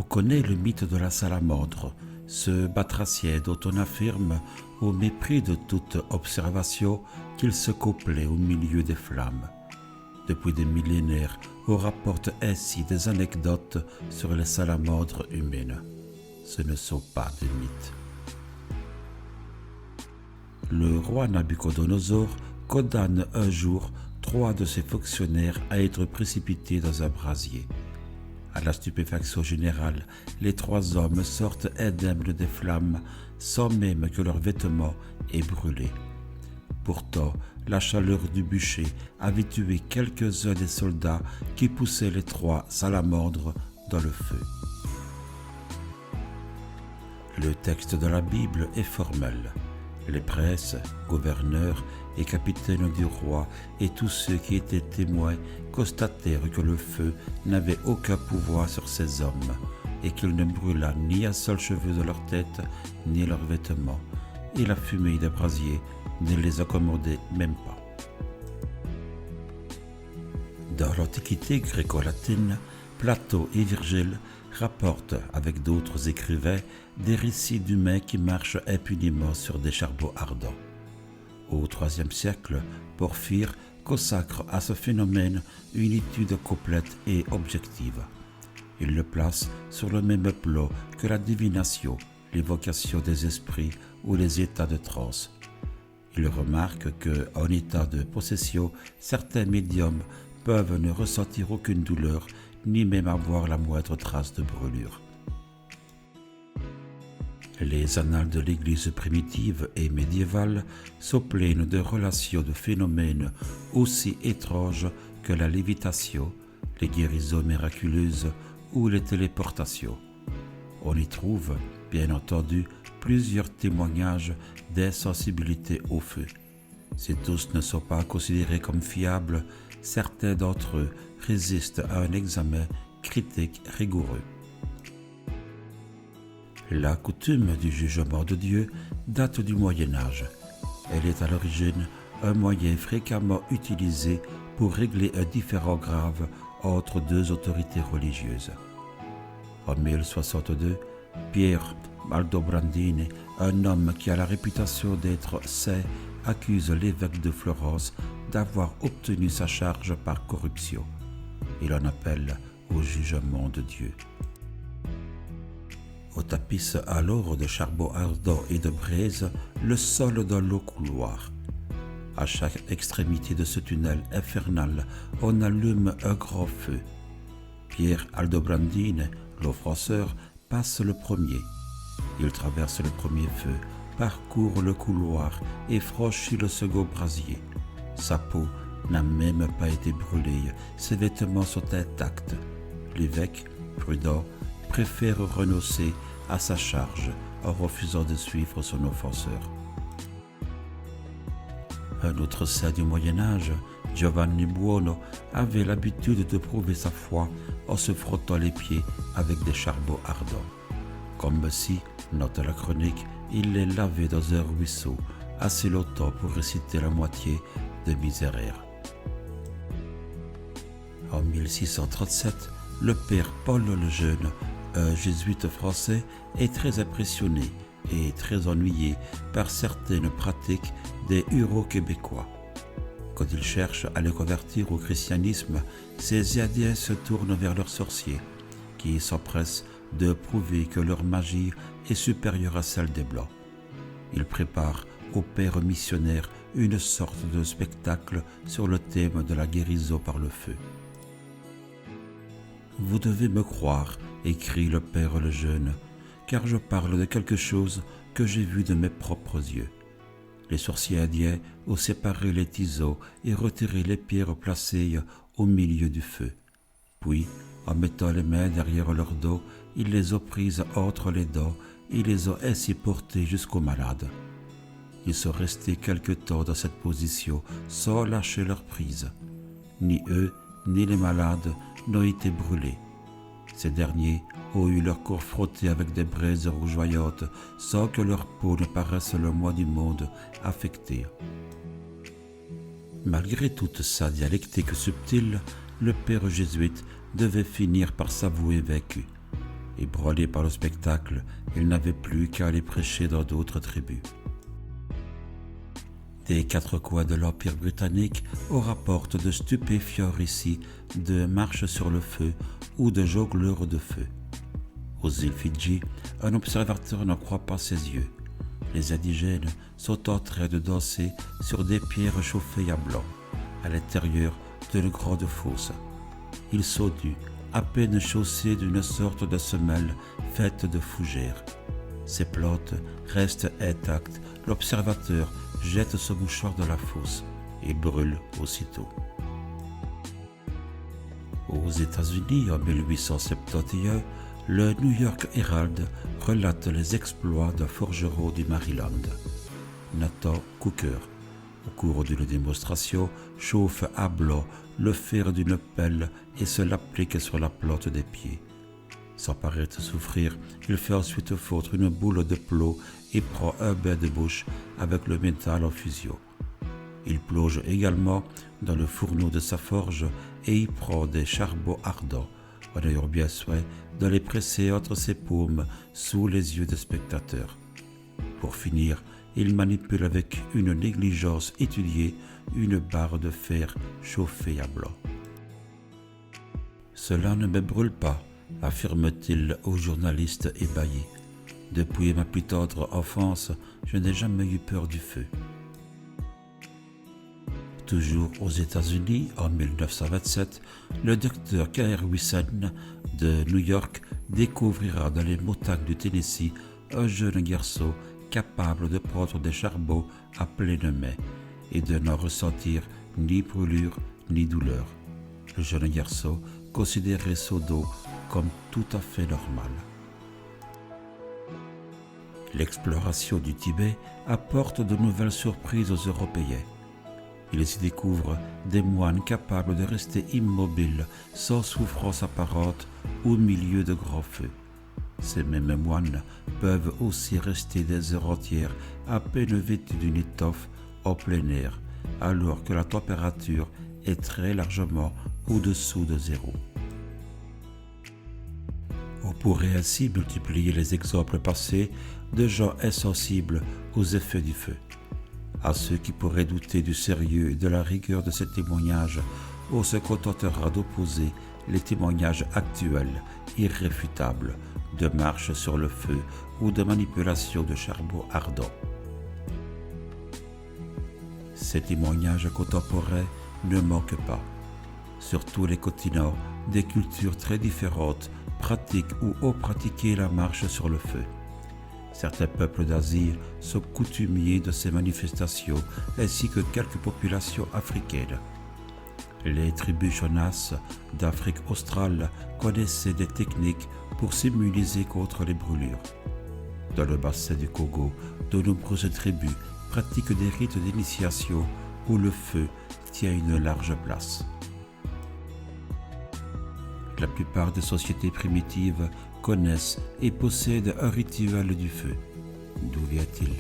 On connaît le mythe de la salamandre, ce batracier dont on affirme, au mépris de toute observation, qu'il se couplait au milieu des flammes. Depuis des millénaires, on rapporte ainsi des anecdotes sur les salamandres humaines. Ce ne sont pas des mythes. Le roi Nabuchodonosor condamne un jour 3 de ses fonctionnaires à être précipités dans un brasier. À la stupéfaction générale, les 3 hommes sortent indemnes des flammes sans même que leurs vêtements aient brûlé. Pourtant, la chaleur du bûcher avait tué quelques-uns des soldats qui poussaient les 3 salamandres dans le feu. Le texte de la Bible est formel. Les princes, gouverneurs et capitaines du roi et tous ceux qui étaient témoins constatèrent que le feu n'avait aucun pouvoir sur ces hommes et qu'il ne brûla ni un seul cheveu de leur tête ni leurs vêtements, et la fumée des brasiers ne les accommodait même pas. Dans l'Antiquité gréco-latine, Platon et Virgile rapportent avec d'autres écrivains des récits d'humains qui marchent impunément sur des charbons ardents. Au IIIe siècle, Porphyre consacre à ce phénomène une étude complète et objective. Il le place sur le même plan que la divination, l'évocation des esprits ou les états de transe. Il remarque qu'en état de possession, certains médiums peuvent ne ressentir aucune douleur, ni même avoir la moindre trace de brûlure. Les annales de l'Église primitive et médiévale sont pleines de relations de phénomènes aussi étranges que la lévitation, les guérisons miraculeuses ou les téléportations. On y trouve, bien entendu, plusieurs témoignages d'insensibilité au feu. Si tous ne sont pas considérés comme fiables, certains d'entre eux résistent à un examen critique rigoureux. La coutume du jugement de Dieu date du Moyen Âge. Elle est à l'origine un moyen fréquemment utilisé pour régler un différend grave entre 2 autorités religieuses. En 1062, Pierre Aldobrandini, un homme qui a la réputation d'être saint, accuse l'évêque de Florence d'avoir obtenu sa charge par corruption. Il en appelle au jugement de Dieu. On tapisse alors de charbon ardent et de braise le sol d'un long couloir. À chaque extrémité de ce tunnel infernal, on allume un grand feu. Pierre Aldobrandini, l'offenseur, passe le premier. Il traverse le premier feu, parcourt le couloir et franchit le second brasier. Sa peau n'a même pas été brûlée, ses vêtements sont intacts. L'évêque, prudent, préfère renoncer à sa charge en refusant de suivre son offenseur. Un autre saint du Moyen-Âge, Giovanni Buono, avait l'habitude de prouver sa foi en se frottant les pieds avec des charbons ardents. Comme si, note la chronique, il les lavait dans un ruisseau, assez longtemps pour réciter la moitié de Miserere. En 1637, le père Paul le Jeune, un jésuite français, est très impressionné et très ennuyé par certaines pratiques des Huros québécois. Quand il cherche à les convertir au christianisme, ces Indiens se tournent vers leurs sorciers, qui s'empressent de prouver que leur magie est supérieure à celle des Blancs. Il prépare aux pères missionnaires une sorte de spectacle sur le thème de la guérison par le feu. « Vous devez me croire, écrit le père le Jeune, car je parle de quelque chose que j'ai vu de mes propres yeux. Les sorciers indiens ont séparé les tisons et retiré les pierres placées au milieu du feu. Puis, en mettant les mains derrière leur dos, ils les ont prises entre les dents et les ont ainsi portées jusqu'aux malades. Ils sont restés quelque temps dans cette position sans lâcher leur prise. Ni eux, ni les malades n'ont été brûlés. Ces derniers ont eu leur corps frotté avec des braises rougeoyantes sans que leur peau ne paraisse le moins du monde affectée. » Malgré toute sa dialectique subtile, le père jésuite devait finir par s'avouer vaincu. Ébranlés par le spectacle, ils n'avaient plus qu'à aller prêcher dans d'autres tribus. Des quatre coins de l'Empire britannique, on rapporte de stupéfiants récits de marches sur le feu ou de jongleurs de feu. Aux îles Fidji, un observateur n'en croit pas ses yeux. Les indigènes sont en train de danser sur des pierres chauffées à blanc, à l'intérieur d'une grande fosse. Ils sont nus, à peine chaussés d'une sorte de semelle faite de fougères. Ces plantes restent intactes. L'observateur jette ce mouchoir dans la fosse et brûle aussitôt. Aux États-Unis, en 1871, le New York Herald relate les exploits d'un forgeron du Maryland, Nathan Cooker. Au cours d'une démonstration, chauffe à blanc le fer d'une pelle et se l'applique sur la plante des pieds. Sans paraître souffrir, il fait ensuite fondre une boule de plomb et prend un bain de bouche avec le métal en fusion. Il plonge également dans le fourneau de sa forge et y prend des charbons ardents, en ayant bien soin de les presser entre ses paumes sous les yeux des spectateurs. Pour finir, il manipule avec une négligence étudiée une barre de fer chauffée à blanc. « Cela ne me brûle pas », affirme-t-il au journaliste ébahi. « Depuis ma plus tendre enfance, je n'ai jamais eu peur du feu. » Toujours aux États-Unis, en 1927, le docteur K.R. Wissen de New York découvrira dans les montagnes du Tennessee un jeune garçon capable de prendre des charbons à pleine main et de n'en ressentir ni brûlure ni douleur. Le jeune garçon considérait son dos comme tout à fait normal. L'exploration du Tibet apporte de nouvelles surprises aux Européens. Ils y découvrent des moines capables de rester immobiles sans souffrance apparente au milieu de grands feux. Ces mêmes moines peuvent aussi rester des heures entières à peine vêtus d'une étoffe en plein air, alors que la température est très largement au-dessous de zéro. On pourrait ainsi multiplier les exemples passés de gens insensibles aux effets du feu. À ceux qui pourraient douter du sérieux et de la rigueur de ces témoignages, on se contentera d'opposer les témoignages actuels, irréfutables, de marche sur le feu ou de manipulation de charbon ardent. Ces témoignages contemporains ne manquent pas. Sur tous les continents, des cultures très différentes pratiquent ou ont pratiqué la marche sur le feu. Certains peuples d'Asie sont coutumiers de ces manifestations, ainsi que quelques populations africaines. Les tribus Chonas d'Afrique australe connaissaient des techniques pour s'immuniser contre les brûlures. Dans le bassin du Congo, de nombreuses tribus pratiquent des rites d'initiation où le feu tient une large place. La plupart des sociétés primitives connaissent et possèdent un rituel du feu. D'où vient-il ?